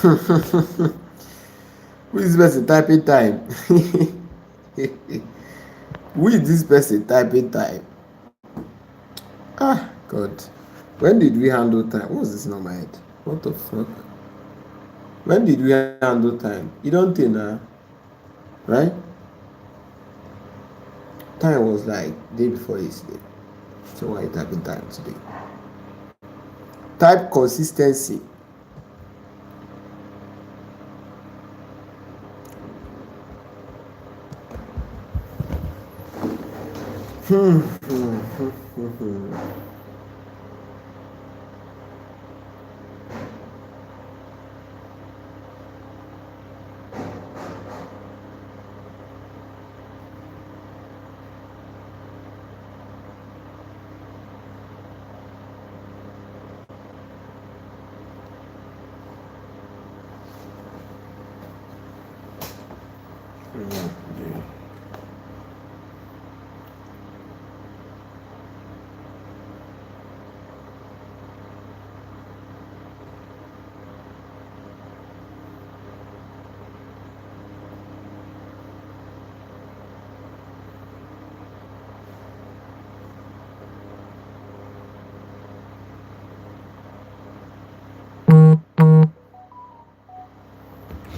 Who is this person typing time? Who is this person typing time? Ah, God. When did we handle time? What was this in my head? What the fuck? When did we handle time? You don't think that, right? Time was like day before yesterday. So why are you typing time today? Type consistency.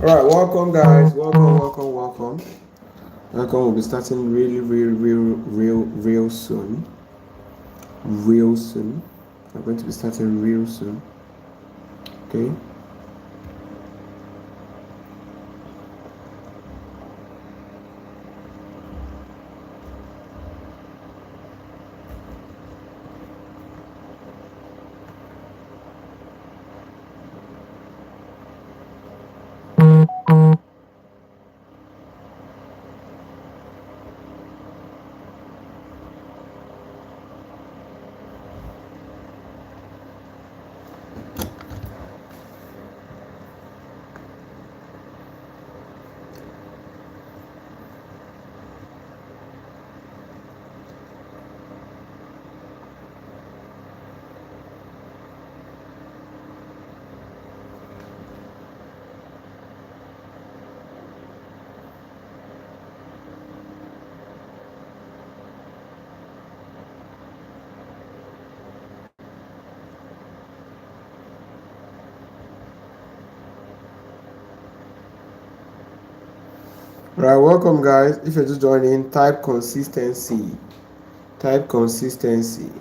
Alright, welcome guys. Welcome. Welcome. We'll be starting real soon. Real soon. We're going to be starting real soon. Okay. Right, welcome guys. If you're just joining, type consistency. Type consistency.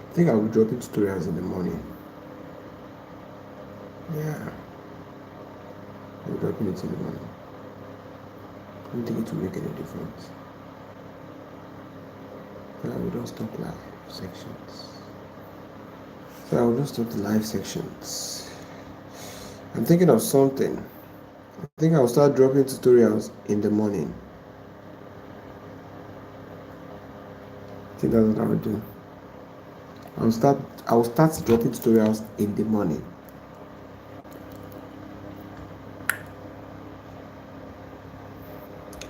I think I will drop in tutorials in the morning. Yeah. I'll drop in it in the morning. I don't think it will make any difference. But I will just stop live sections. So I will just stop the live sections. I'm thinking of something. I think I'll start dropping tutorials in the morning. I think that's what I will do. I'll start dropping tutorials in the morning.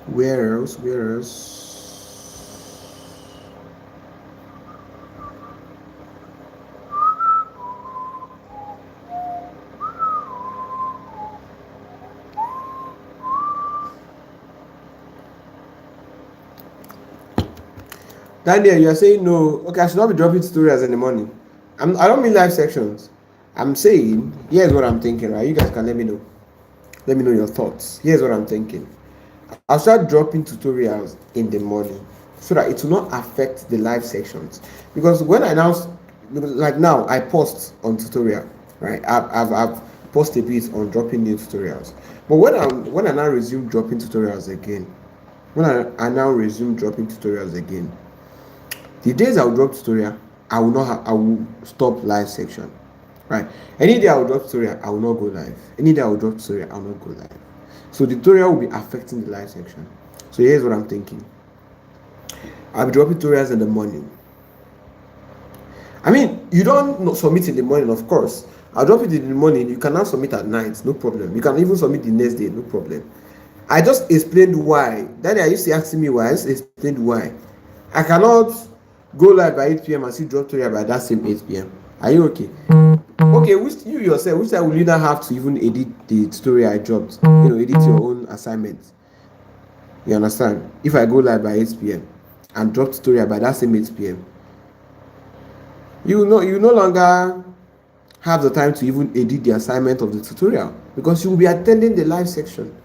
Where else? Daniel, you are saying no. Okay, I should not be dropping tutorials in the morning. I don't mean live sections. I'm saying, here's what I'm thinking, right? You guys can let me know. Let me know your thoughts. Here's what I'm thinking. I'll start dropping tutorials in the morning so that it will not affect the live sections. Because when I now, like now, I post on tutorial, right? I've posted a bit on dropping new tutorials. But when I now resume dropping tutorials again, when I now resume dropping tutorials again, the days I will drop tutorial, I will stop live section. Right. Any day I will drop tutorial, I will not go live. Any day I will drop tutorial, I will not go live. So the tutorial will be affecting the live section. So here's what I'm thinking. I'll be dropping tutorials in the morning. I mean, you don't submit in the morning, of course. I'll drop it in the morning. You can now submit at night, no problem. You can even submit the next day, no problem. I just explained why. Then I used to ask me why. I just explained why. I cannot go live by 8 p.m. and still drop tutorial by that same 8 p.m. Are you okay? Okay, which you yourself, which time will you not have to even edit the tutorial I dropped? Edit your own assignment. You understand? If I go live by 8 p.m. and drop tutorial by that same 8 p.m., you no longer have the time to even edit the assignment of the tutorial because you will be attending the live section.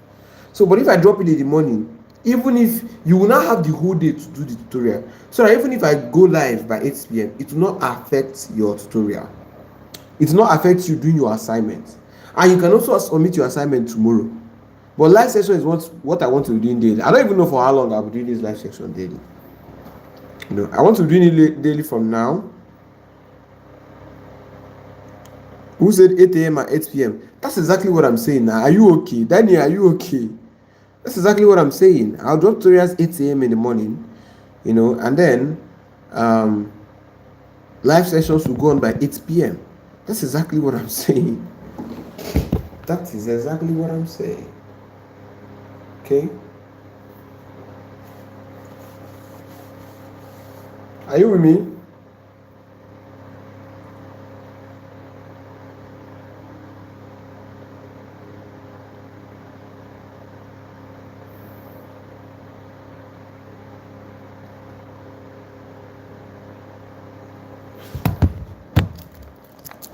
So, but if I drop it in the morning, even if you will not have the whole day to do the tutorial, so that even if I go live by 8 p.m., it will not affect your tutorial. It will not affect you doing your assignment. And you can also submit your assignment tomorrow. But live session is what I want to be doing daily. I don't even know for how long I'll be doing this live session daily. I want to be doing it daily from now. Who said 8 a.m. and 8 p.m.? That's exactly what I'm saying now. Are you okay? Daniel, are you okay? That's exactly what I'm saying. I'll drop tutorials 8 a.m. in the morning, and then live sessions will go on by 8 p.m. That's exactly what I'm saying. That is exactly what I'm saying. Okay? Are you with me?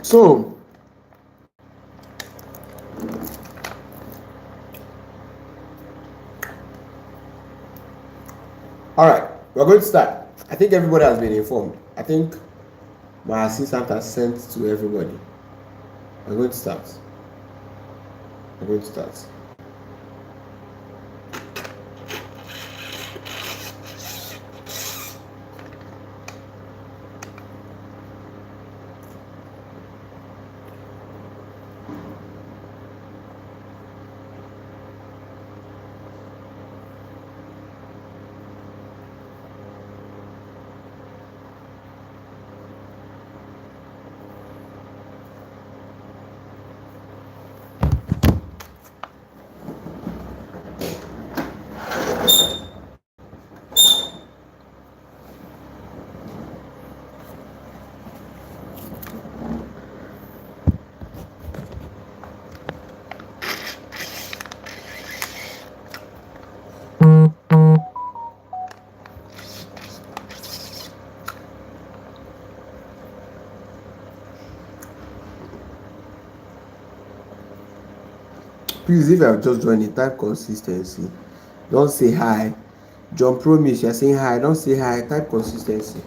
So, all right, we're going to start. I think everybody has been informed. I think my assistant has sent to everybody. We're going to start. We're going to start. Please, if you have just joined, type consistency. Don't say hi. John Promise, you're saying hi. Don't say hi. Type consistency.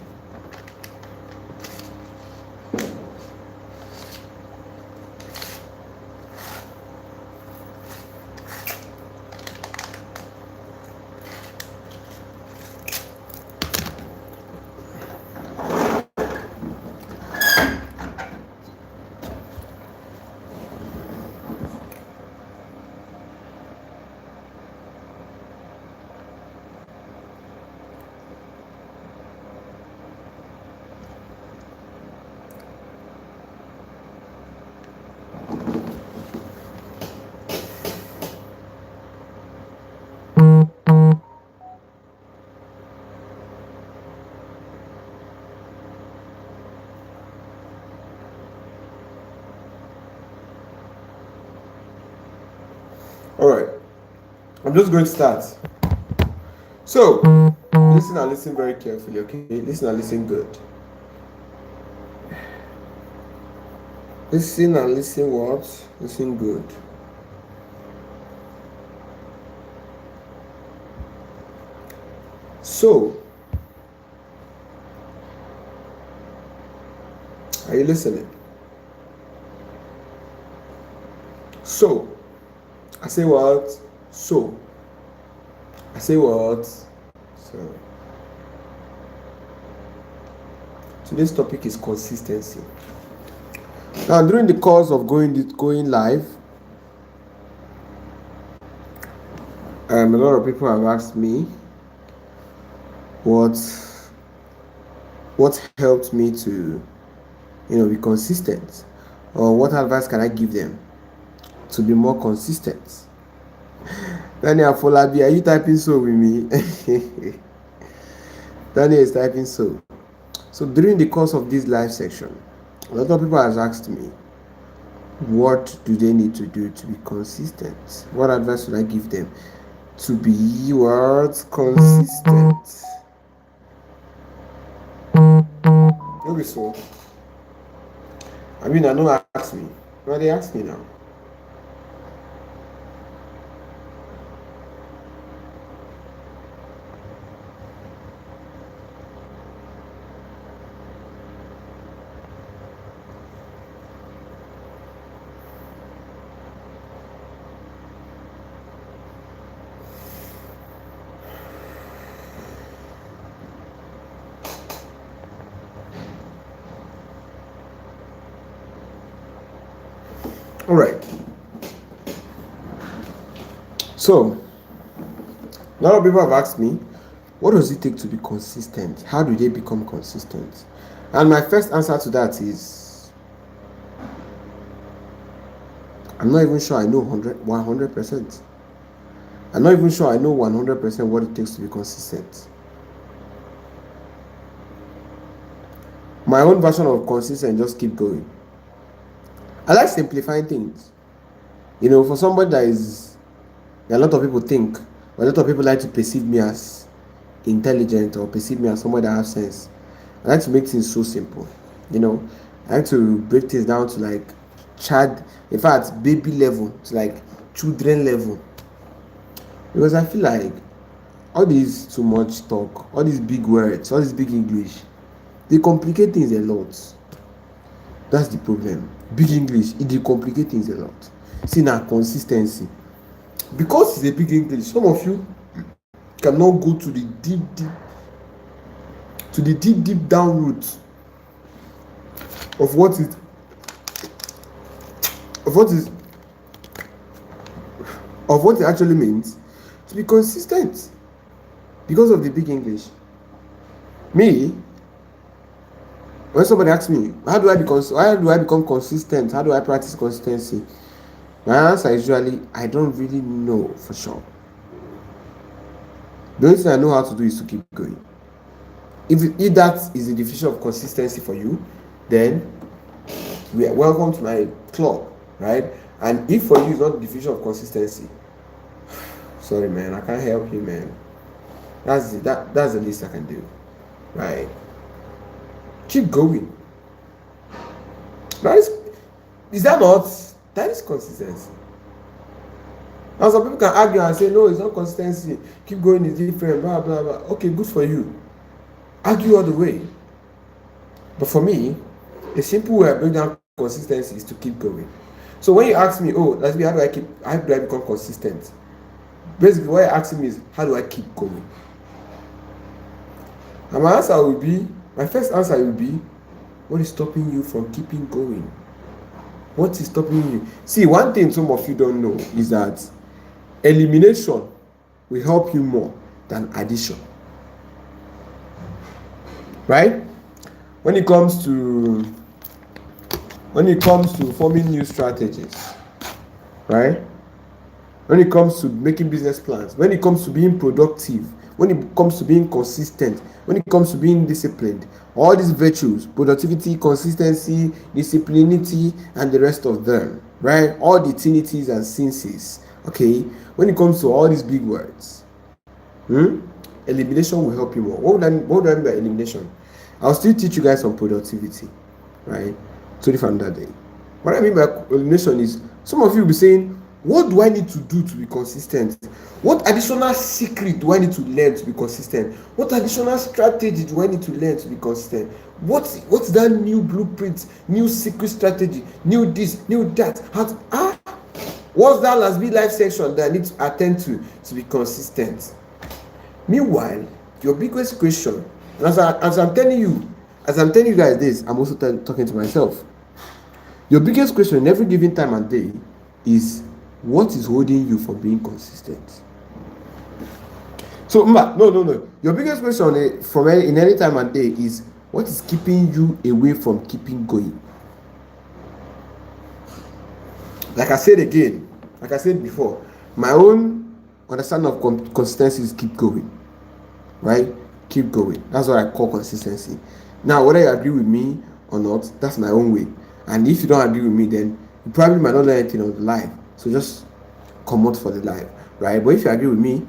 All right, I'm just going to start. So, listen and listen very carefully, okay? Listen and listen good. Listen and listen what? Listen good. So, are you listening? So, I say what? So, I say what? So, today's topic is consistency. Now, during the course of going live, a lot of people have asked me what helped me to, be consistent, or what advice can I give them to be more consistent. Daniel Afolabi, are you typing so with me? Daniel is typing so. So during the course of this live section, a lot of people have asked me, what do they need to do to be consistent? What advice should I give them to be what? Consistent. Maybe so. I mean, I know ask me. Why they ask me now? All right. So, a lot of people have asked me, what does it take to be consistent? How do they become consistent? And my first answer to that is, I'm not even sure I know 100%. I'm not even sure I know 100% what it takes to be consistent. My own version of consistent, just keep going. I like simplifying things. For somebody that is, a lot of people think, a lot of people like to perceive me as intelligent or perceive me as somebody that has sense. I like to make things so simple. I like to break things down to like in fact, baby level, to like children level. Because I feel like all these too much talk, all these big words, all this big English, they complicate things a lot. That's the problem. Big English, it dey complicate things a lot. See now, consistency. Because it's a big English, some of you cannot go to the deep down root of what it actually means to be consistent because of the big English. Me, when somebody asks me, how do I become consistent? How do I practice consistency? My answer is usually, I don't really know for sure. The only thing I know how to do is to keep going. If that is the definition of consistency for you, then we are welcome to my club, right? And if for you it's not the definition of consistency, sorry man, I can't help you, man. That's the least I can do, right? Keep going. That is consistency. Now some people can argue and say, no, it's not consistency. Keep going is different, blah, blah, blah. Okay, good for you. Argue all the way. But for me, a simple way of breaking down consistency is to keep going. So when you ask me, how do I become consistent? Basically, what you're asking me is, how do I keep going? And my first answer will be, what is stopping you from keeping going? What is stopping you? See, one thing some of you don't know is that elimination will help you more than addition. Right? When it comes to forming new strategies, right? When it comes to making business plans, when it comes to being productive, when it comes to being consistent, when it comes to being disciplined, all these virtues, productivity, consistency, disciplinity, and the rest of them, right? All the trinities and senses, okay? When it comes to all these big words, elimination will help you more. What do I mean by elimination? I'll still teach you guys on productivity, right? So if I'm that day. What I mean by elimination is some of you will be saying, what do I need to do to be consistent? What additional secret do I need to learn to be consistent? What additional strategy do I need to learn to be consistent? What's that new blueprint, new secret strategy, new this, new that? What's that last bit life section that I need to attend to be consistent? Meanwhile, your biggest question, and as I'm telling you guys this, I'm also talking to myself. Your biggest question in every given time and day is, what is holding you from being consistent? So no. Your biggest question in any time and day is, what is keeping you away from keeping going? Like I said before, my own understanding of consistency is keep going, right? Keep going. That's what I call consistency. Now, whether you agree with me or not, that's my own way. And if you don't agree with me, then you probably might not learn anything on the life. So just come out for the life, right? But if you agree with me,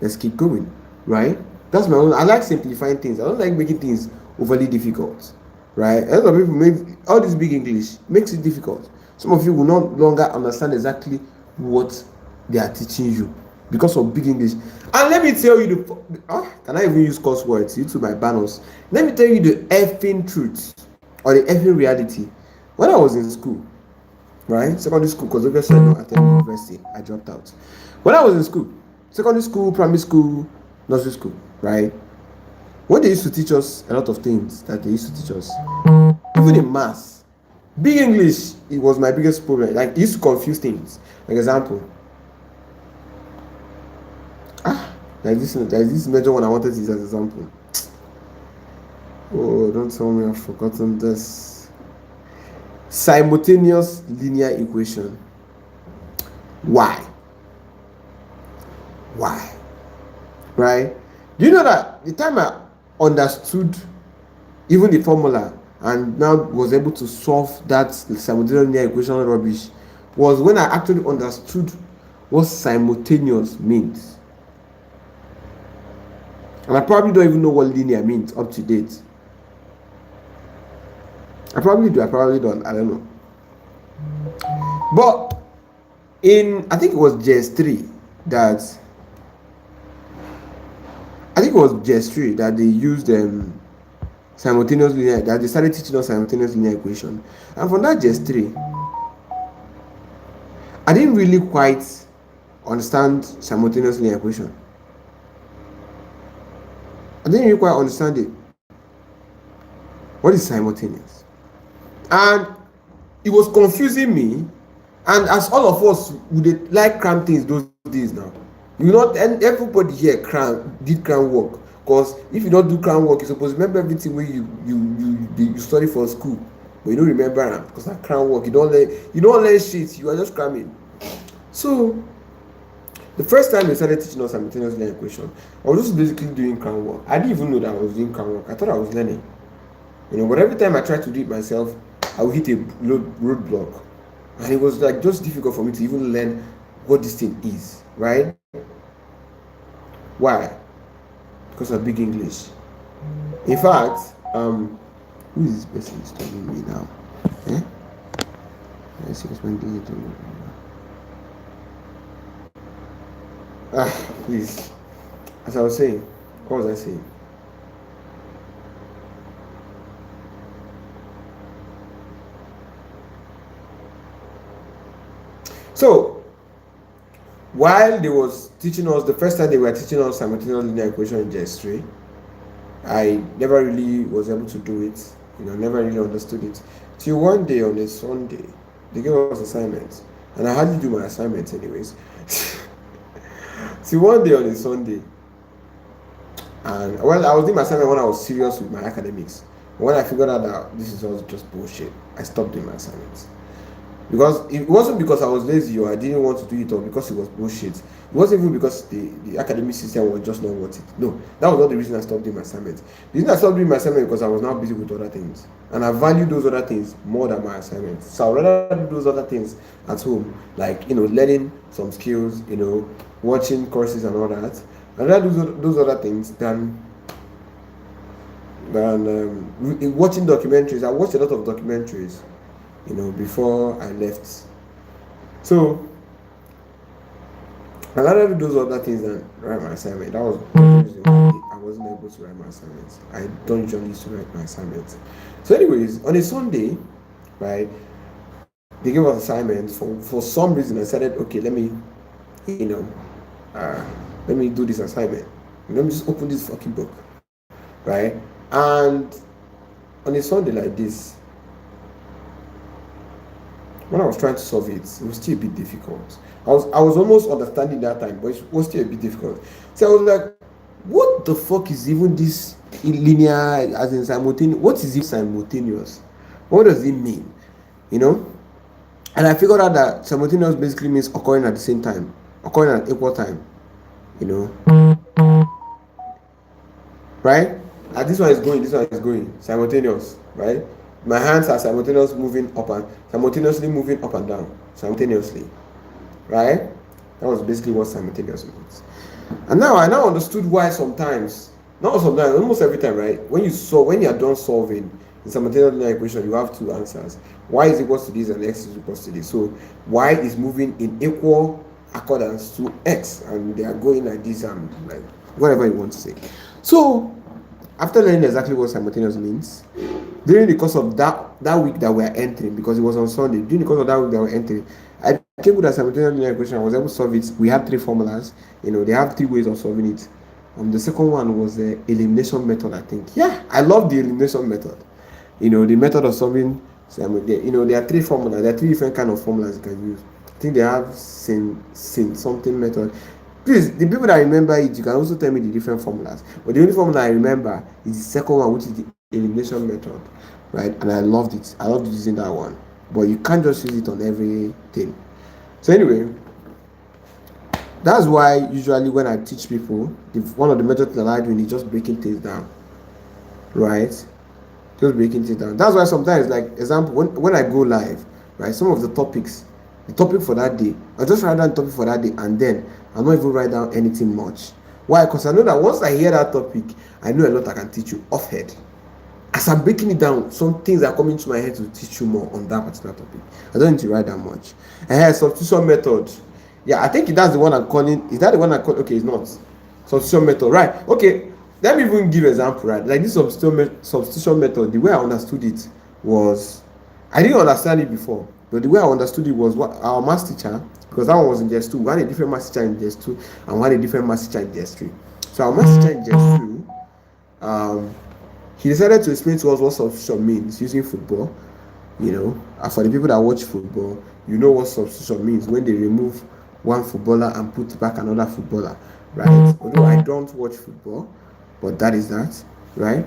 let's keep going, right? That's my own. I like simplifying things. I don't like making things overly difficult, right? A lot of people make all this big English makes it difficult. Some of you will no longer understand exactly what they are teaching you because of big English. And let me tell you can I even use curse words? YouTube might ban us. Let me tell you the effing truth or the effing reality. When I was in school, right, secondary school, because obviously I don't attend university, I dropped out. When I was in school, secondary school, primary school, nursery school, right, when they used to teach us a lot of things that they used to teach us, even in maths, big English, it was my biggest problem. Like, it used to confuse things. Like, example, there's this major one I wanted to use as an example. Oh, don't tell me I've forgotten this. Simultaneous linear equation. Why? Right? Do you know that the time I understood even the formula and now was able to solve that simultaneous linear equation rubbish was when I actually understood what simultaneous means. And I probably don't even know what linear means up to date. I probably do, I probably don't, I don't know. But I think it was JS3 that they used simultaneous linear, that they started teaching us simultaneous linear equation. And from that JS3, I didn't really quite understand simultaneous linear equation. I didn't really quite understand it. What is simultaneous? And it was confusing me. And as all of us would like cram things those days now, and everybody here did cram work. Because if you don't do cram work, you're supposed to remember everything when you study for school, but you don't remember them because that cram work, you don't learn shit. You are just cramming. So the first time they started teaching us simultaneous linear equation, I was just basically doing cram work. I didn't even know that I was doing cram work. I thought I was learning. But every time I tried to do it myself, I would hit a roadblock. And it was like just difficult for me to even learn what this thing is, right? Why? Because of big English. In fact, who is this person studying me now? Let's see what's please. As I was saying, what was I saying? So, while they was teaching us, the first time they were teaching us simultaneous linear equation in JS3, I never really was able to do it. Never really understood it. Till one day on a Sunday, they gave us assignments, and I hardly do my assignments anyways. Till one day on a Sunday, and I was doing my assignment when I was serious with my academics. When I figured out that this is all just bullshit, I stopped doing my assignments. Because it wasn't because I was lazy or I didn't want to do it or because it was bullshit. It wasn't even because the academic system was just not worth it. No, that was not the reason I stopped doing my assignments. The reason I stopped doing my assignment because I was now busy with other things. And I value those other things more than my assignments. So I'd rather do those other things at home. Like, learning some skills, watching courses and all that, I'd rather do those other things than watching documentaries. I watched a lot of documentaries, before I left. So I'd rather do those other things than write my assignment. That was the reason why I wasn't able to write my assignments. I don't usually used to write my assignments. So, anyways, on a Sunday, right, they gave us assignments. For some reason, I decided, okay, you know, let me do this assignment. Let me just open this fucking book, right? And on a Sunday like this, when I was trying to solve it, it was still a bit difficult. I was almost understanding that time, but it was still a bit difficult. So I was like, what the fuck is even this linear as in simultaneous? What is it simultaneous? What does it mean? And I figured out that simultaneous basically means occurring at the same time, occurring at equal time. Right? And this one is going, simultaneous, right? My hands are simultaneously moving up and down, simultaneously, right? That was basically what simultaneous means. And now I understood why almost every time, right? When you are done solving the simultaneous linear equation, you have two answers. Y is equal to this and x is equal to this. So y is moving in equal accordance to x, and they are going like this and like whatever you want to say. So after learning exactly what simultaneous means, during the course of that week that we are entering, because it was on Sunday, during the course of that week that we are entering, I came with a simultaneous linear equation. I was able to solve it. We had 3 formulas. They have 3 ways of solving it. The second one was the elimination method, I think. Yeah, I love the elimination method. The method of solving, there are 3 formulas. There are 3 different kind of formulas you can use. I think they have sin something method. Please, the people that remember it, you can also tell me the different formulas. But the only formula I remember is the second one, which is the elimination method, right? And I loved it. I loved using that one. But you can't just use it on everything. So anyway, that's why usually when I teach people, one of the methods that I do is just breaking things down, right? Just breaking things down. That's why sometimes, like example, when I go live, right, some of the topic for that day, I'll just write down the topic for that day, and then I'll not even write down anything much. Why? Because I know that once I hear that topic, I know a lot I can teach you off head. As I'm breaking it down, some things are coming to my head to teach you more on that particular topic. I don't need to write that much. Substitution method. Yeah, I think that's the one I'm calling. Is that the one I call? Okay, it's not. Substitution method, right? Okay, let me even give an example, right? Like this substitution method, the way I understood it was, I didn't understand it before, but the way I understood it was what our maths teacher, because that one was in JS2, we had a different maths teacher in JS2, and we had a different maths teacher in JS3. So our maths teacher in JS2, he decided to explain to us what substitution means using football. For the people that watch football, what substitution means when they remove one footballer and put back another footballer, right? Although I don't watch football, but that is that, right?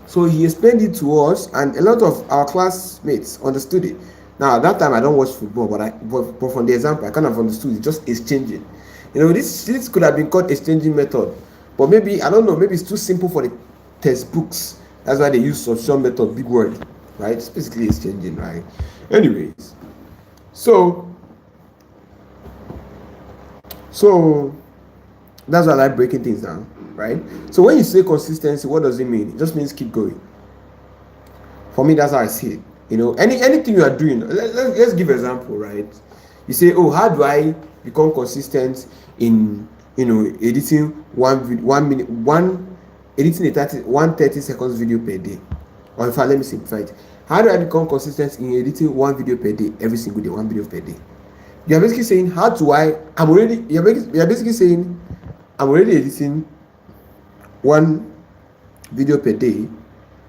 So he explained it to us, and a lot of our classmates understood it. Now at that time I don't watch football, but from the example I kind of understood it, just exchanging. This could have been called exchanging method, but maybe I don't know, maybe it's too simple for the textbooks. That's why they use substitution method, big word, right? It's basically exchanging, right? Anyways, so that's why I like breaking things down, right? So when you say consistency, what does it mean? It just means keep going. For me, that's how I see it. Anything you are doing, let's give an example, right? You say, oh, how do I become consistent in editing editing a 130 seconds video per day? Or in fact, let me simplify it. How do I become consistent in editing 1 video per day, every single day, 1 video per day? You're basically saying, you're basically saying, I'm already editing 1 video per day,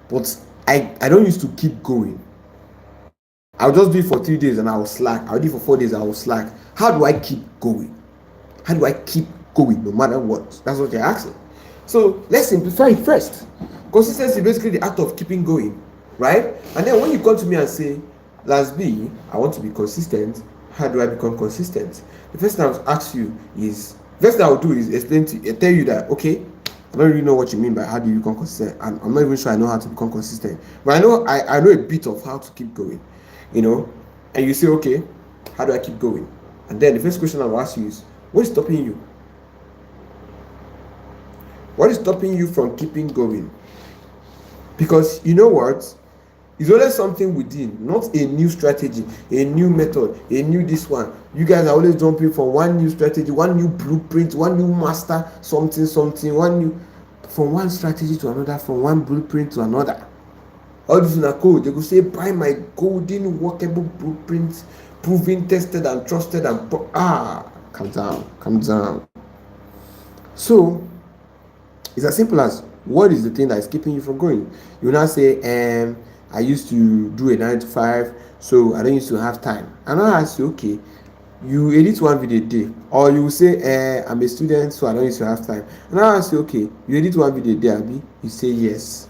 but I don't used to keep going. I'll just do it for 3 days and I will slack. I'll do it for 4 days and I will slack. How do I keep going? How do I keep going no matter what? That's what you're asking. So let's simplify it first. Consistency is basically the act of keeping going, right? And then when you come to me and say, Last B, I want to be consistent. How do I become consistent? The first thing I will ask you is, first thing I will do is tell you that, okay, I don't really know what you mean by how do you become consistent, and I'm not even sure I know how to become consistent, but I know a bit of how to keep going, and you say, okay, how do I keep going? And then the first question I will ask you is, what is stopping you? What is stopping you from keeping going? Because you know what? It's always something within, not a new strategy, a new method, a new this one. You guys are always jumping from one new strategy, one new blueprint, one new master, something, one new, from one strategy to another, from one blueprint to another. All this in a code, they go say, buy my golden workable blueprint, proven, tested, and trusted, and calm down. So it's as simple as, what is the thing that is keeping you from going? You now say, I used to do a 9 to 5, so I don't used to have time. And I ask you, okay, you edit one video a day, or you say, I'm a student, so I don't used to have time. And I ask you, okay, you edit one video a day, Abi? You say yes.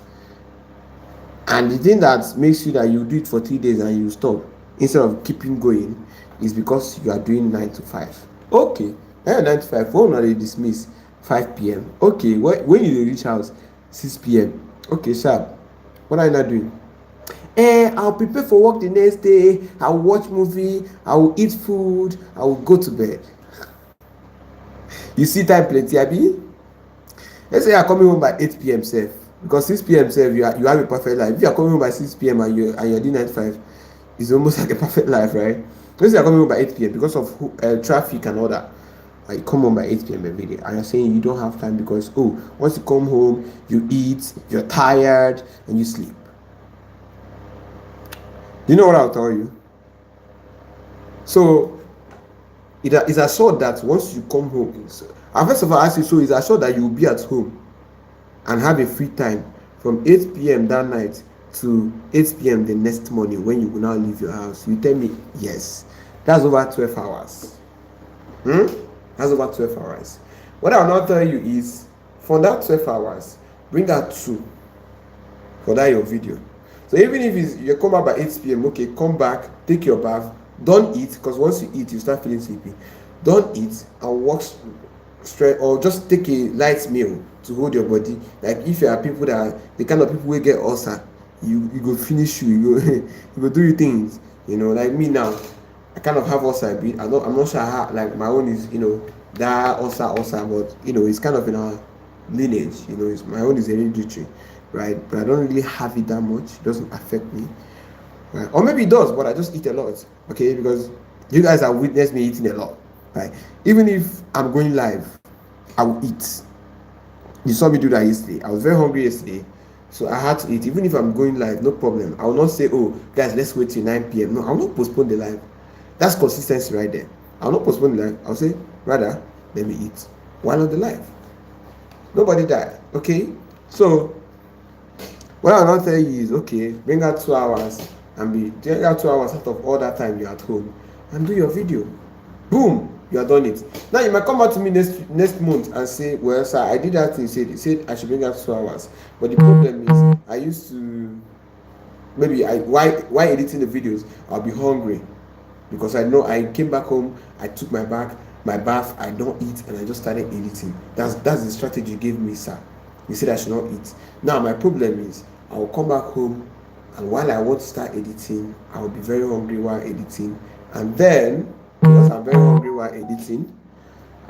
And the thing that makes you that you do it for 3 days and you stop instead of keeping going is because you are doing 9 to 5. Okay, 9 to 5, when are they dismiss? 5 p.m. Okay, when you reach house, 6 p.m. Okay, sharp. What are you not doing? I'll prepare for work the next day. I'll watch movie. I'll eat food. I will go to bed. You see time plenty, Abi? Let's say you are coming home by 8 p.m. safe. Because 6 p.m. safe, you have a perfect life. If you are coming home by 6 p.m. and you're doing 9 to 5, it's almost like a perfect life, right? Let's say you are coming home by 8 p.m. because of traffic and all that. You come home by 8 p.m. every day, and you're saying you don't have time because, once you come home, you eat, you're tired, and you sleep. You know what I'll tell you? So, it's assured that once you come home, first of all, I say, so it's assured that you'll be at home and have a free time from 8 p.m. that night to 8 p.m. the next morning when you will now leave your house. You tell me, yes, that's over 12 hours. That's over 12 hours. What I will not tell you is, for that 12 hours, bring out 2 for that your video. So even if you come back by 8 p.m, okay, come back, take your bath, don't eat, because once you eat, you start feeling sleepy. Don't eat and walk straight, or just take a light meal to hold your body. Like if you are people that are the kind of people who get ulcer, you go finish you go do your things. Like me now, I kind of have ulcer a bit. I'm not sure how, like my own is, that ulcer, but it's kind of in our lineage. My own is hereditary, right? But I don't really have it that much. It doesn't affect me, right? Or maybe it does, but I just eat a lot, okay? Because you guys have witnessed me eating a lot, right? Even if I'm going live, I will eat. You saw me do that yesterday. I was very hungry yesterday, so I had to eat. Even if I'm going live, no problem. I will not say, guys, let's wait till 9 p.m. No, I will not postpone the live. That's consistency right there. I will not postpone the live. I'll say, rather, let me eat. Why not the live? Nobody died, okay? So, what I will not tell you is, okay, bring out 2 hours and bring out 2 hours out of all that time you're at home and do your video. Boom, you are done it. Now you might come back to me next month and say, well, sir, I did that thing. He said I should bring out 2 hours. But the problem is, I used to, while editing the videos, I'll be hungry. Because I know I came back home, I took my bath, I don't eat, and I just started editing. That's the strategy you gave me, sir. You said I should not eat. Now my problem is, I will come back home, and while I want to start editing, I will be very hungry while editing, and then because I'm very hungry while editing,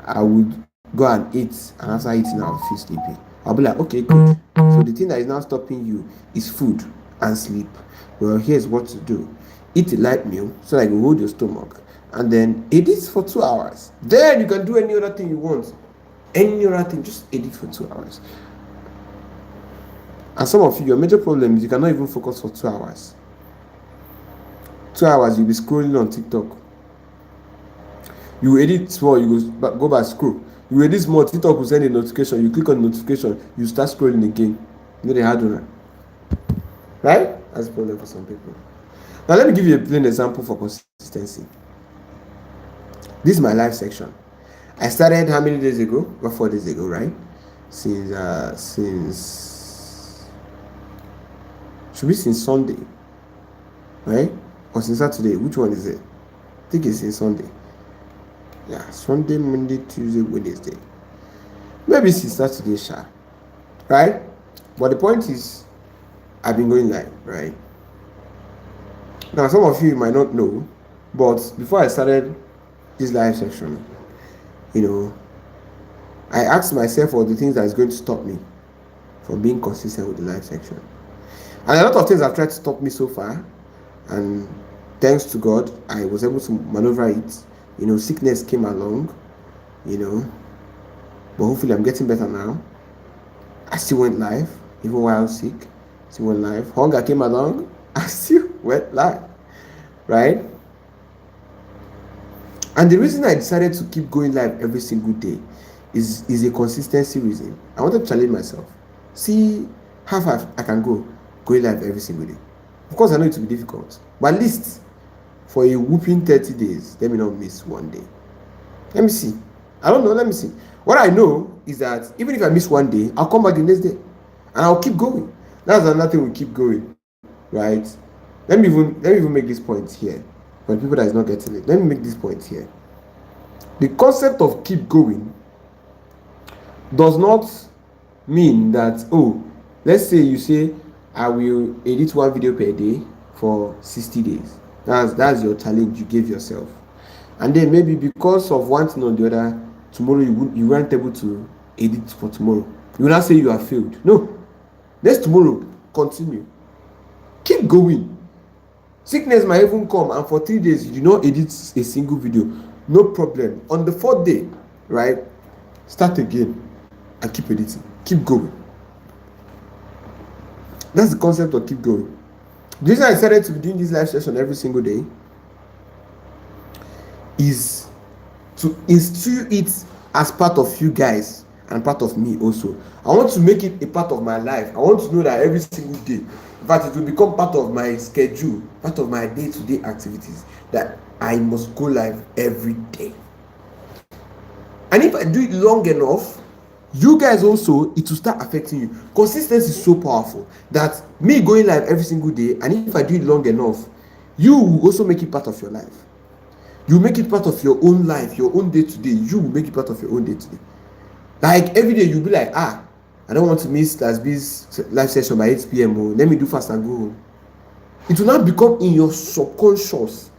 I would go and eat, and after eating, I'll feel sleepy. I'll be like, okay, good. So the thing that is now stopping you is food and sleep. Well, here's what to do. Eat a light meal so that you hold your stomach, and then edit for 2 hours. Then you can do any other thing you want. Any other thing, just edit for 2 hours. And some of you, your major problem is you cannot even focus for 2 hours. 2 hours, you'll be scrolling on TikTok. You edit small, you go back scroll. You edit small, TikTok will send a notification. You click on notification, you start scrolling again. The hard one. Right? That's a problem for some people. Now let me give you a plain example for consistency. This is my live section. I started how many days ago? About 4 days ago, right? Since should be since Sunday, right? Or since Saturday? Which one is it? I think it's since Sunday. Yeah, Sunday, Monday, Tuesday, Wednesday. Maybe since Saturday, right? But the point is, I've been going live, right? Now, some of you might not know, but before I started this live section, I asked myself what the things that is going to stop me from being consistent with the live section. And a lot of things have tried to stop me so far, and thanks to God, I was able to maneuver it. Sickness came along, but hopefully I'm getting better now. I still went live, even while I was sick. Still went live. Hunger came along, I still went live, right? And the reason I decided to keep going live every single day is a consistency reason. I wanted to challenge myself. See how far I can go going live every single day. Of course, I know it will be difficult, but at least for a whooping 30 days, let me not miss one day. Let me see. I don't know. Let me see. What I know is that even if I miss one day, I'll come back the next day and I'll keep going. That's another thing we keep going, right? Let me even make this point here. For the people that is not getting it, let me make this point here. The concept of keep going does not mean that, let's say you say I will edit one video per day for 60 days. That's your challenge you gave yourself. And then maybe because of one thing or the other, tomorrow you weren't able to edit for tomorrow. You will not say you have failed. No. Next tomorrow, continue. Keep going. Sickness might even come, and for 3 days you do not edit a single video. No problem. On the 4th day, right? Start again and keep editing. Keep going. That's the concept of keep going. The reason I decided to be doing this live session every single day is to instill it as part of you guys and part of me also. I want to make it a part of my life. I want to know that every single day, in fact, it will become part of my schedule, part of my day-to-day activities, that I must go live every day. And if I do it long enough, you guys also, it will start affecting you. Consistency is so powerful that me going live every single day, and if I do it long enough, you will also make it part of your life. You make it part of your own life, your own day-to-day. You will make it part of your own day-to-day. Like every day you'll be like, I don't want to miss Lasby's live session by 8 p.m. Let me do fast and go home. It will not become in your subconscious.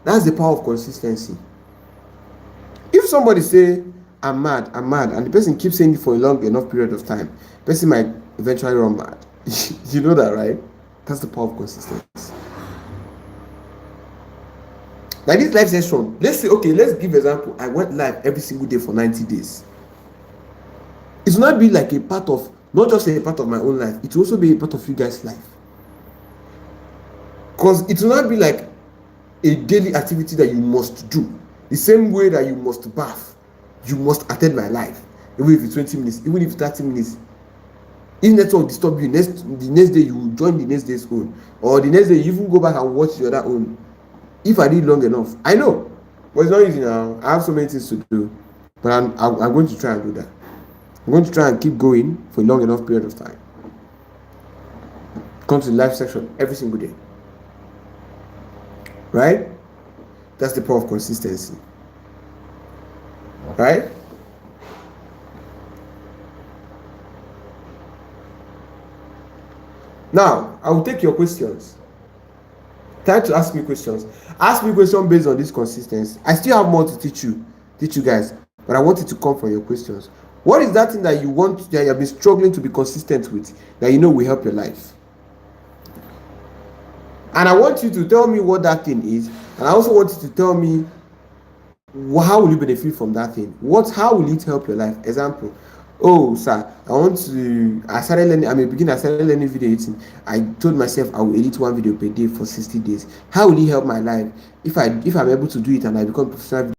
That's the power of consistency. If somebody say, I'm mad, and the person keeps saying it for a long enough period of time, the person might eventually run mad. You know that, right? That's the power of consistency. Like this live session, let's give example. I went live every single day for 90 days. It will not be like a part of, not just a part of my own life, it will also be a part of you guys' life. Because it will not be like a daily activity that you must do. The same way that you must bath, you must attend my live. Even if it's 20 minutes, even if it's 30 minutes. If network disturb you, the next day you will join the next day's own. Or the next day you even go back and watch the other own. If I did long enough, I know, but it's not easy now. I have so many things to do, but I'm going to try and do that. I'm going to try and keep going for a long enough period of time. Come to the live section every single day, right? That's the power of consistency, right? Now I will take your questions. Try to ask me questions. Ask me questions based on this consistency. I still have more to teach you guys, but I want it to come from your questions. What is that thing that you want, that you have been struggling to be consistent with, that you know will help your life? And I want you to tell me what that thing is, and I also want you to tell me how will you benefit from that thing. How will it help your life? Example, sir, I started learning video editing. I told myself I will edit one video per day for 60 days. How will it help my life? If I'm able to do it and I become professional,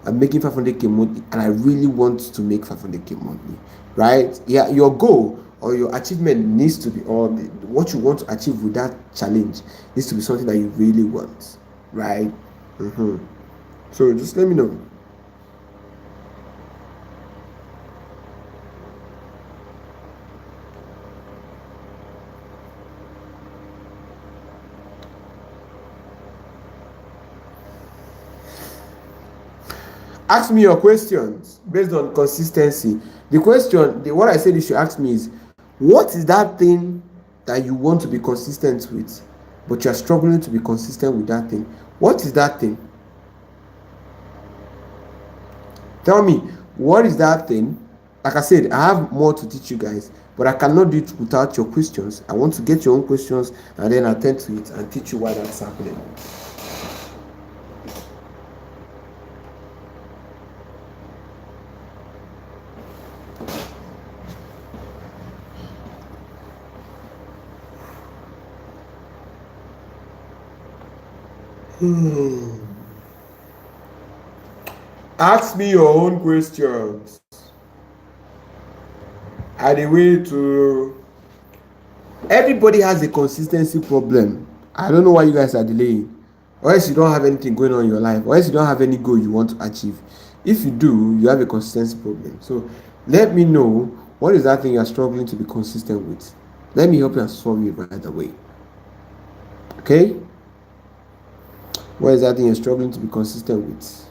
I'm making 500k monthly, and I really want to make 500k monthly, right? Yeah, your goal or your achievement needs to be, or what you want to achieve with that challenge needs to be something that you really want, right? So just let me know. Ask me your questions based on consistency. What I said you should ask me is, what is that thing that you want to be consistent with, but you are struggling to be consistent with that thing? What is that thing? Tell me, what is that thing like I said, I have more to teach you guys, but I cannot do it without your questions. I want to get your own questions and then attend to it and teach you why that's happening. Ask me your own questions. And the way to everybody has a consistency problem. I don't know why you guys are delaying. Or else you don't have anything going on in your life, or else you don't have any goal you want to achieve. If you do, you have a consistency problem. So let me know what is that thing you are struggling to be consistent with. Let me help you and solve it right away. Okay? What is that thing you're struggling to be consistent with?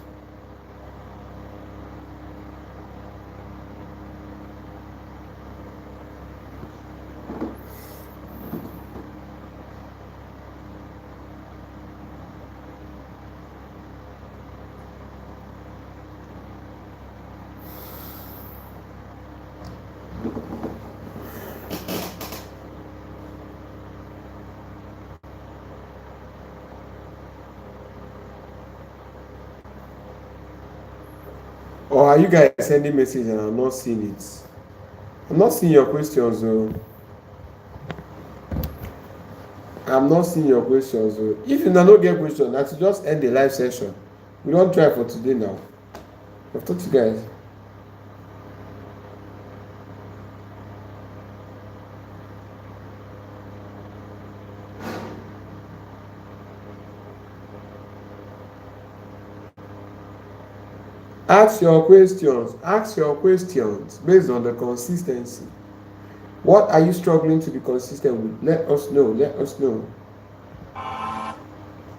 Or are you guys sending messages and I'm not seeing it? I'm not seeing your questions though. I'm not seeing your questions though. If you don't get question, that's just end the live session. We don't try for today now. I've taught you guys. Ask your questions. Ask your questions based on the consistency. What are you struggling to be consistent with? Let us know. Let us know.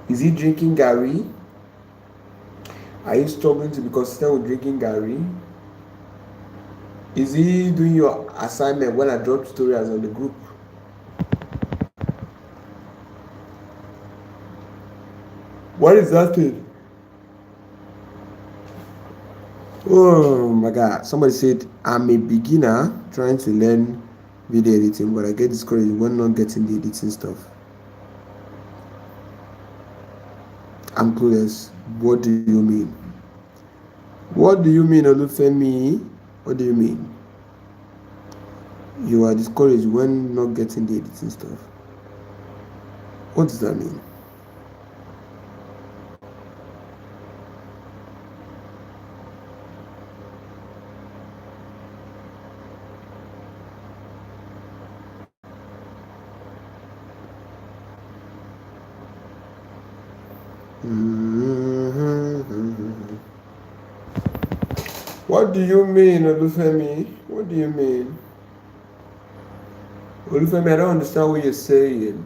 Is he drinking Gary? Are you struggling to be consistent with drinking Gary? Is he doing your assignment when I drop tutorials on the group? What is that thing? Oh my god, somebody said I'm a beginner trying to learn video editing, but I get discouraged when not getting the editing stuff. I'm clueless. What do you mean? What do you mean, Olufemi? What do you mean? You are discouraged when not getting the editing stuff. What does that mean? What do you mean, Olufemi? What do you mean? Olufemi, I don't understand what you're saying.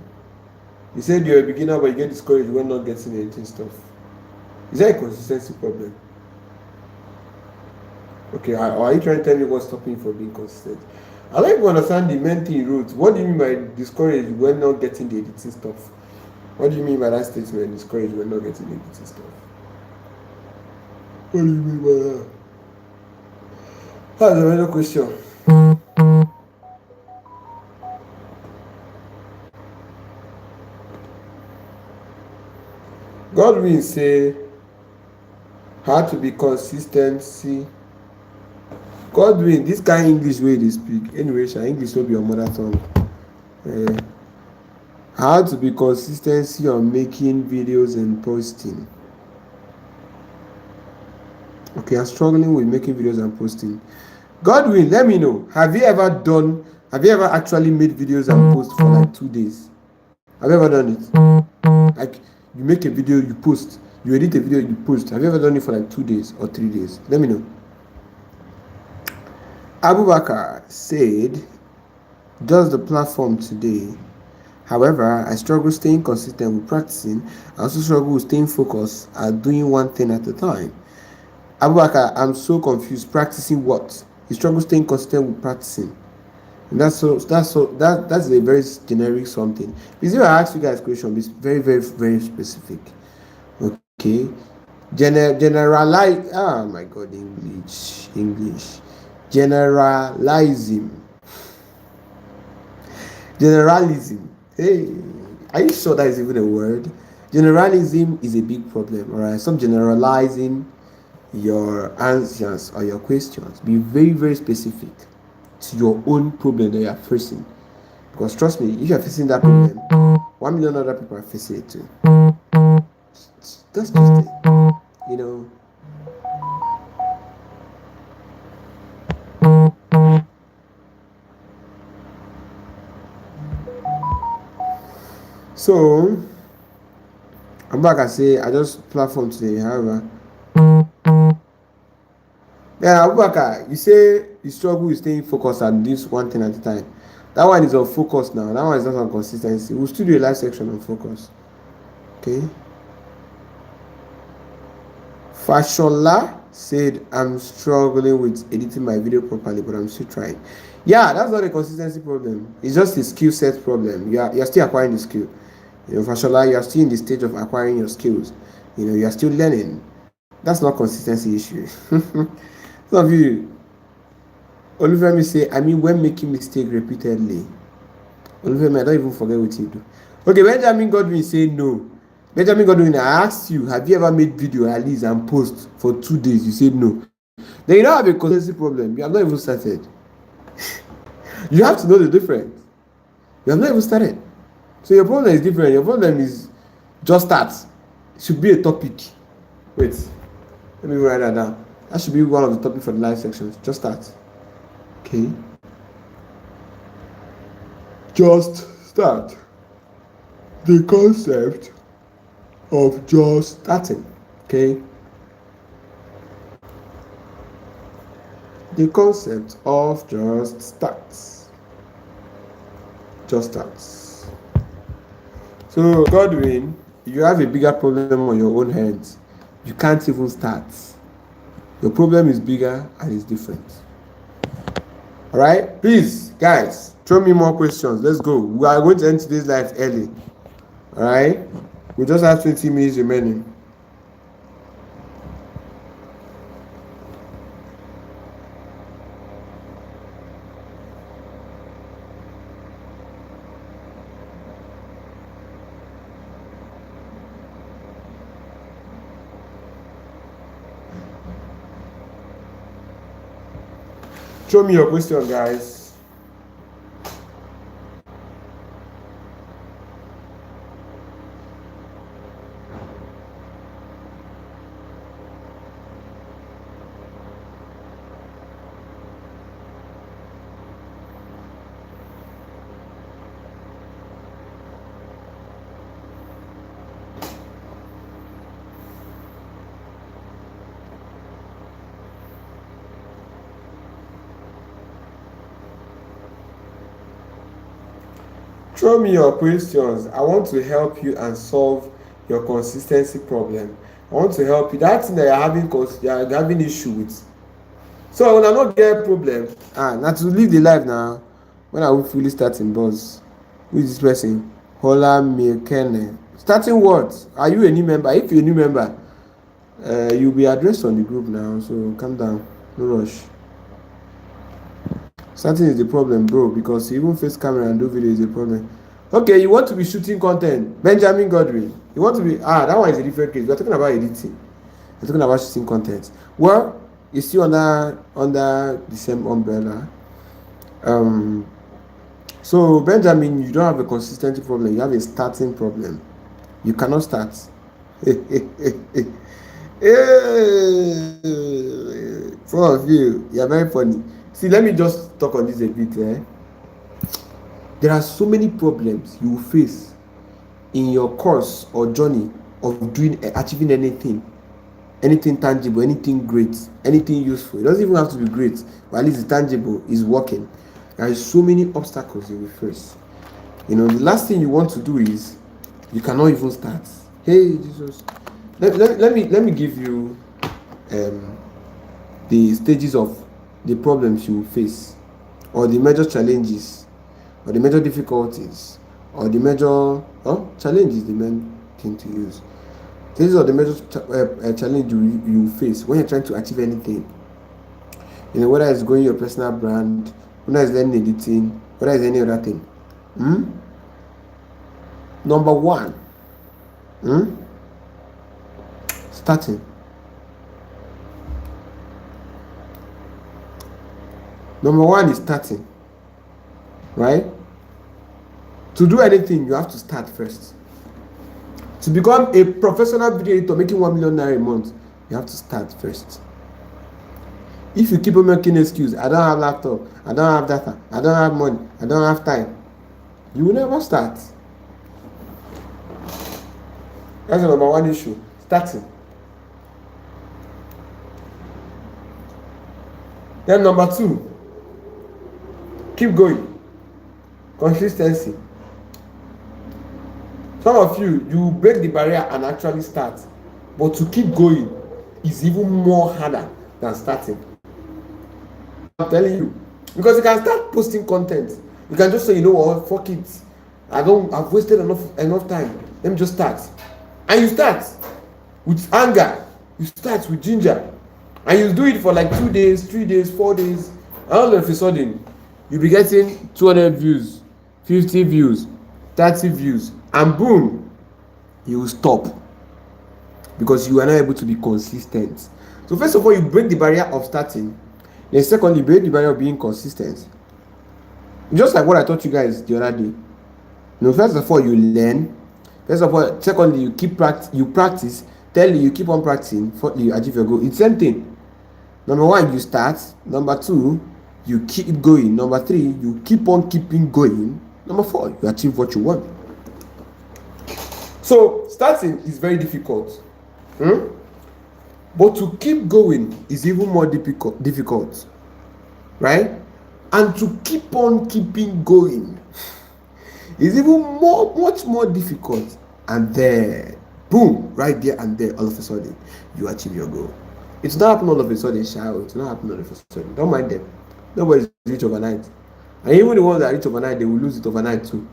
You said you're a beginner, but you get discouraged when not getting the editing stuff. Is that a consistency problem? Okay, are you trying to tell me what's stopping you from being consistent? I like to understand the main thing you wrote. What do you mean by discouraged when not getting the editing stuff? What do you mean by that statement, discouraged when not getting the editing stuff? What do you mean by that? That's another question. Godwin say, how to be consistency. Godwin, this kind of English way they speak. Anyway, English will be your mother tongue. How to be consistency on making videos and posting. Okay, I'm struggling with making videos and posting. Godwin, let me know. Have you ever actually made videos and post for like 2 days? Have you ever done it? Like you make a video, you post. You edit a video, you post. Have you ever done it for like 2 days or 3 days? Let me know. Abubakar said, does the platform today. However, I struggle staying consistent with practicing. I also struggle with staying focused at doing one thing at a time. Abubakar, I'm so confused. Practicing what? You struggle staying consistent with practicing. And that's a very generic something. Because if I ask you guys question, it's very, very, very specific. Okay. Generalize. Oh my god, English. Generalism. Generalism. Hey, are you sure that is even a word? Generalism is a big problem, alright? Stop generalizing your answers or your questions. Be very, very specific to your own problem that you are facing. Because trust me, if you are facing that problem, 1 million other people are facing it too. That's just it. You know. So I'm back. I say I just platform today, however. Yeah, Abubakar, you say you struggle with staying focused on this one thing at a time. That one is on focus now. That one is not on consistency. We'll still do a live section on focus. Okay. Fashola said, I'm struggling with editing my video properly, but I'm still trying. Yeah, that's not a consistency problem. It's just a skill set problem. You're still acquiring the skill. You know, Fashola, you are still in the stage of acquiring your skills. You know, you are still learning. That's not consistency issue. Some of you, Olufemi say, I mean, when making mistake repeatedly. Olufemi, I don't even forget what you do. Okay, Benjamin Godwin say no. Benjamin Godwin, I asked you, have you ever made video at least and post for 2 days? You said no. Then you don't have a consistency problem. You have not even started. You have to know the difference. You have not even started. So your problem is different. Your problem is just start. It should be a topic. Wait, let me write that down. That should be one of the topics for the live sections. Just start. Okay. Just start. The concept of just starting. Okay. The concept of just starts. Just starts. So Godwin, you have a bigger problem on your own hands. You can't even start. Your problem is bigger and it's different. All right, please, guys, throw me more questions. Let's go. We are going to end today's live early. All right, we just have 20 minutes remaining. Show me your question, guys. Throw me your questions. I want to help you and solve your consistency problem. I want to help you. That thing that you're having issue with. So when I not get problem, now to live the life now. When I will fully start in buzz. Who is this person? Hola Milkene. Starting what? Are you a new member? If you're a new member, you'll be addressed on the group now. So calm down. No rush. Starting is the problem, bro, because you even face camera and do video is a problem. Okay, you want to be shooting content. Benjamin Godwin. You want to be that one is a different case. We're talking about editing. We're talking about shooting content. Well, you're still under the same umbrella. So Benjamin, you don't have a consistency problem, you have a starting problem. You cannot start. Some of you are very funny. See, let me just talk on this a bit. There are so many problems you will face in your course or journey of achieving anything tangible, anything great, anything useful. It doesn't even have to be great, but at least it's tangible, it's working. There are so many obstacles you will face. You know, the last thing you want to do is you cannot even start. Hey, Jesus. Let me give you the stages of the problems you will face, or the major challenges, or the major difficulties, or the major challenges, the main thing to use. These are the major challenge you face when you're trying to achieve anything. whether it's growing your personal brand, whether it's learning editing, whether it's any other thing. Number one, starting. Number one is starting, right? To do anything, you have to start first. To become a professional video editor making 1 million naira a month, you have to start first. If you keep on making excuses, I don't have laptop, I don't have data, I don't have money, I don't have time, you will never start. That's the number one issue, starting. Then number two, keep going. Consistency. Some of you break the barrier and actually start, but to keep going is even more harder than starting. I'm telling you, because you can start posting content. You can just say, you know what, fuck it, I've wasted enough time, let me just start. And you start with anger, you start with ginger, and you do it for like 2 days, 3 days, 4 days, and all of a sudden you'll be getting 200 views, 50 views, 30 views, and boom, you will stop because you are not able to be consistent. So first of all, you break the barrier of starting. Then secondly, break the barrier of being consistent. Just like what I taught you guys the other day. First of all, you learn. First of all, secondly, you practice. Thirdly, you keep on practicing. Fourthly, you achieve your goal. It's the same thing. Number one, you start. Number two, you keep going. Number three, you keep on keeping going. Number four, you achieve what you want. So starting is very difficult. But to keep going is even more difficult, right? And to keep on keeping going is even much more difficult. And then, boom, right there and there, all of a sudden, you achieve your goal. It's not happening all of a sudden, shall it's not happening all of a sudden. Don't mind them. Nobody's rich overnight. And even the ones that are rich overnight, they will lose it overnight too.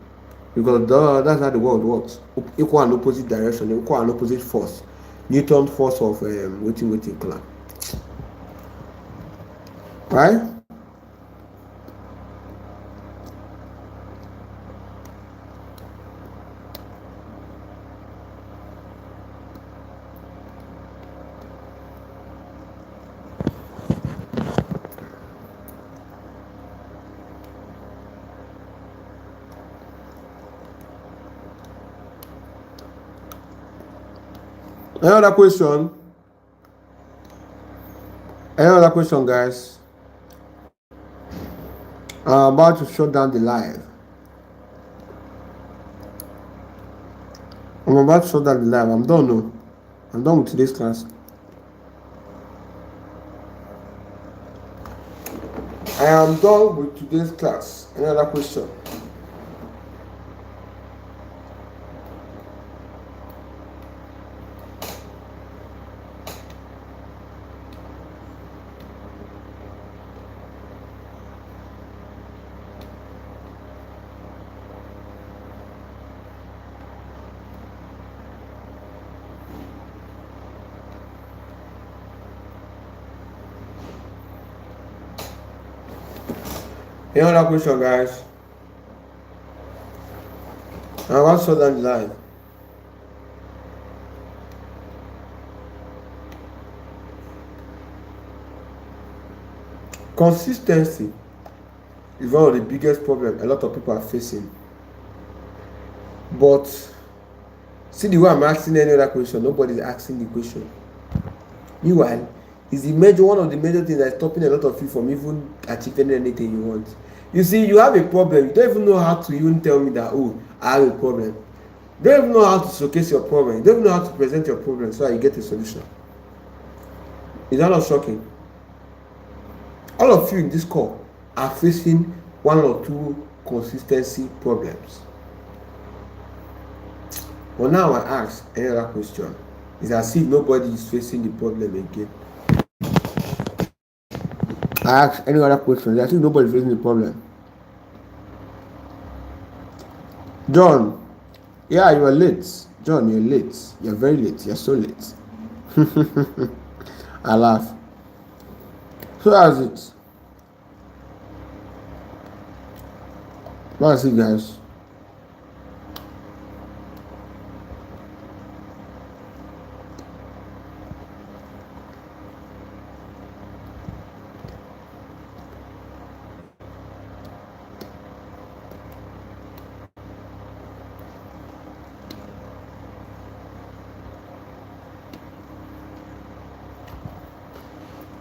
Because that's how the world works. Equal and opposite direction, equal and opposite force. Newton's force of waiting clan. Right? Any other question? Any other question, guys? I'm about to shut down the live. I'm done now. I'm done with today's class. I am done with today's class. Any other question? Any other question, guys? I want to shut down the live. Consistency is one of the biggest problems a lot of people are facing. But see the way I'm asking any other question, nobody's asking the question. Meanwhile, is one of the major things that's stopping a lot of you from even achieving anything you want. You see, you have a problem. You don't even know how to even tell me that, oh, I have a problem. You don't even know how to showcase your problem. You don't even know how to present your problem so that you get a solution. Is that not shocking? All of you in this call are facing one or two consistency problems. But now I ask another question. It's as if nobody is facing the problem again. I ask any other question. I think nobody's facing the problem. John, yeah, you are late. John, you're late. You're very late. You're so late. I laugh. So that's it. That's it, guys.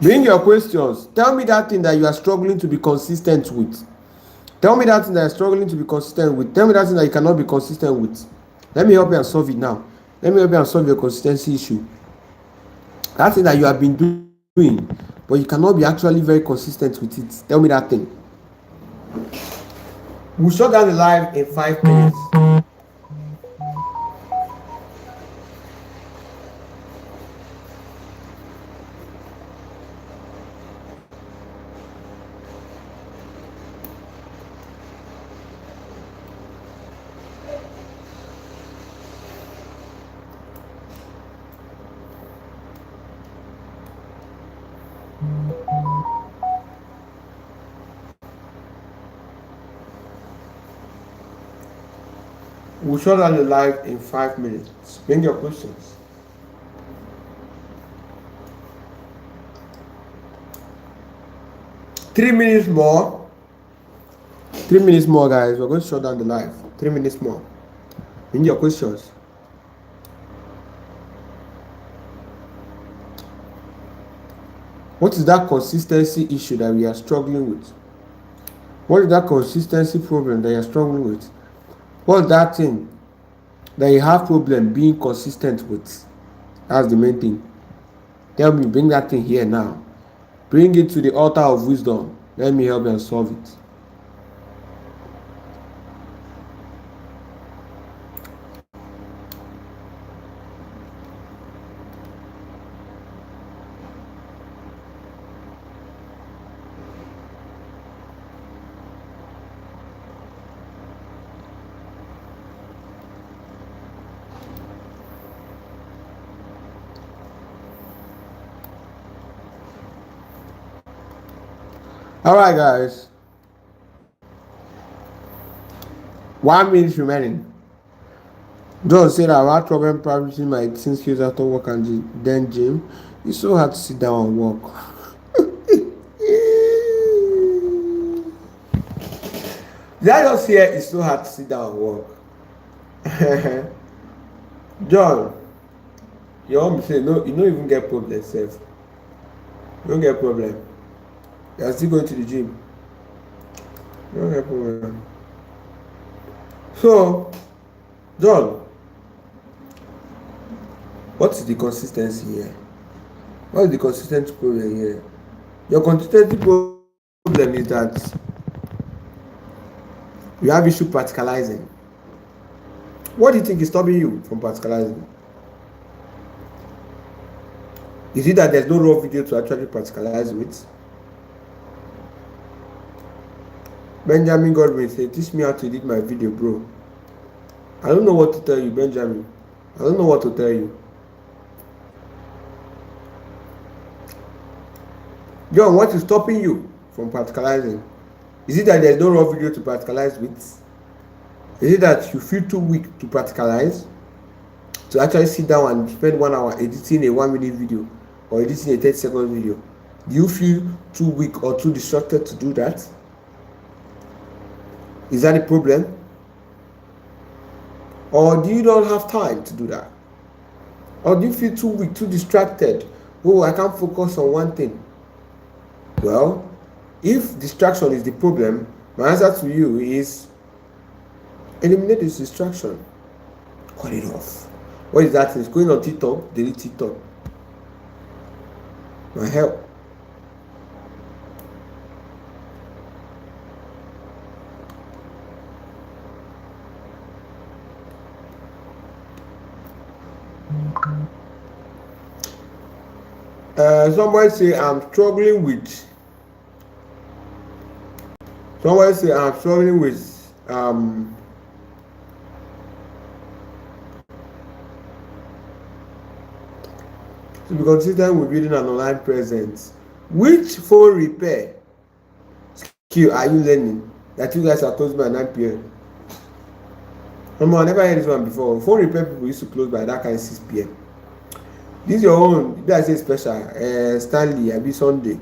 Bring your questions. Tell me that thing that you are struggling to be consistent with. Tell me that thing that you're struggling to be consistent with. Tell me that thing that you cannot be consistent with. Let me help you and solve it now. Let me help you and solve your consistency issue. That thing that you have been doing, but you cannot be actually very consistent with it. Tell me that thing. We'll shut down the live in 5 minutes. We'll shut down the live in 5 minutes. Bring your questions. Three minutes more. 3 minutes more, guys. We're going to shut down the live. 3 minutes more. Bring your questions. What is that consistency issue that we are struggling with? What is that consistency problem that you are struggling with? What is that thing that you have problem being consistent with? That's the main thing. Tell me, bring that thing here now. Bring it to the altar of wisdom. Let me help you and solve it. All right, guys. 1 minute remaining. John said I had problem practicing my team skills after work and then gym. It's so hard to sit down and work. Did I just hear it's so hard to sit down and work? John, you want me to say no? You don't even get problem self. You don't get problem. You are still going to the gym. You don't get problem. So, John, what is the consistency here? What is the consistency problem here? Your consistency problem is that you have issue practicalizing. What do you think is stopping you from practicalizing? Is it that there's no raw video to actually practicalize with? Benjamin Godwin said, teach me how to edit my video, bro. I don't know what to tell you, Benjamin. I don't know what to tell you. John, what is stopping you from practicalizing? Is it that there's no raw video to practicalize with? Is it that you feel too weak to practicalize? To actually sit down and spend 1 hour editing a 1 minute video or editing a 30-second video? Do you feel too weak or too distracted to do that? Is that a problem? Or do you not have time to do that? Or do you feel too weak, too distracted? Oh, I can't focus on one thing. Well, if distraction is the problem, my answer to you is eliminate this distraction. Cut it off. What is that? It's going on TikTok, delete TikTok. My help. Somebody say I'm struggling with. Somebody say I'm struggling with to be consistent with building an online presence. Which phone repair skill are you learning that you guys are closed by 9 p.m.? I never heard this one before. Phone repair people used to close by that kind of 6 p.m. This is your own. You guys say special. Stanley, I be Sunday.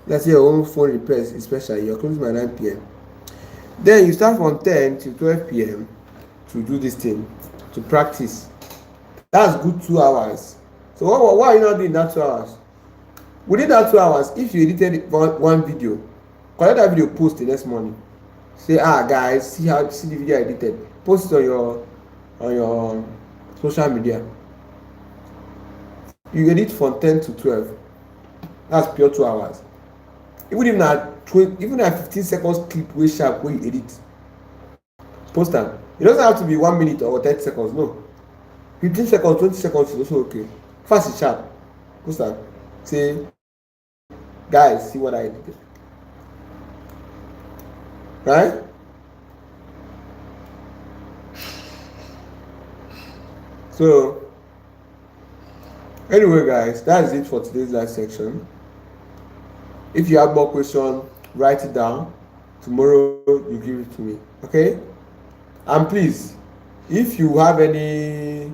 Let's say your own phone repair is special. You're closed by 9 p.m. Then you start from 10 to 12 p.m. to do this thing, to practice. That's good 2 hours. So why are you not doing that 2 hours? Within that 2 hours, if you edited one video, collect that video, post the next morning. Say, guys, see the video I edited. Post it on your social media. You edit from 10 to 12. That's pure 2 hours. Even if 15 seconds clip way sharp when you edit, post them. It doesn't have to be 1 minute or 30 seconds. No, 15 seconds, 20 seconds is also okay. Fast and sharp. Post them. Say, guys, see what I did. Right? So, anyway, guys, that's it for today's live section. If you have more questions, write it down. Tomorrow, you give it to me. Okay? And please, if you have any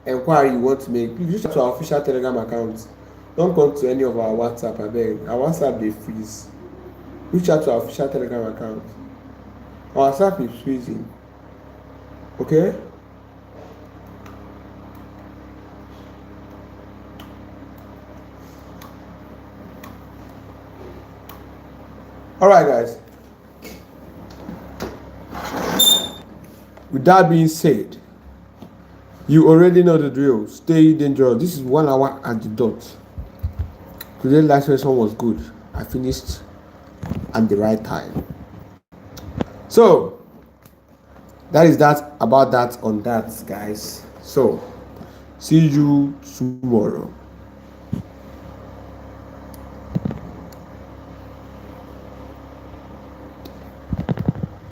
inquiry you want to make, please reach out to our official Telegram account. Don't come to any of our WhatsApp. I beg. Our WhatsApp they freeze. Reach out to our official Telegram account. Our WhatsApp is freezing. Okay? Alright, guys. With that being said, you already know the drill. Stay dangerous. This is 1 hour at the dot. Today's live session was good. I finished at the right time. So, that is that about that on that, guys. So, see you tomorrow.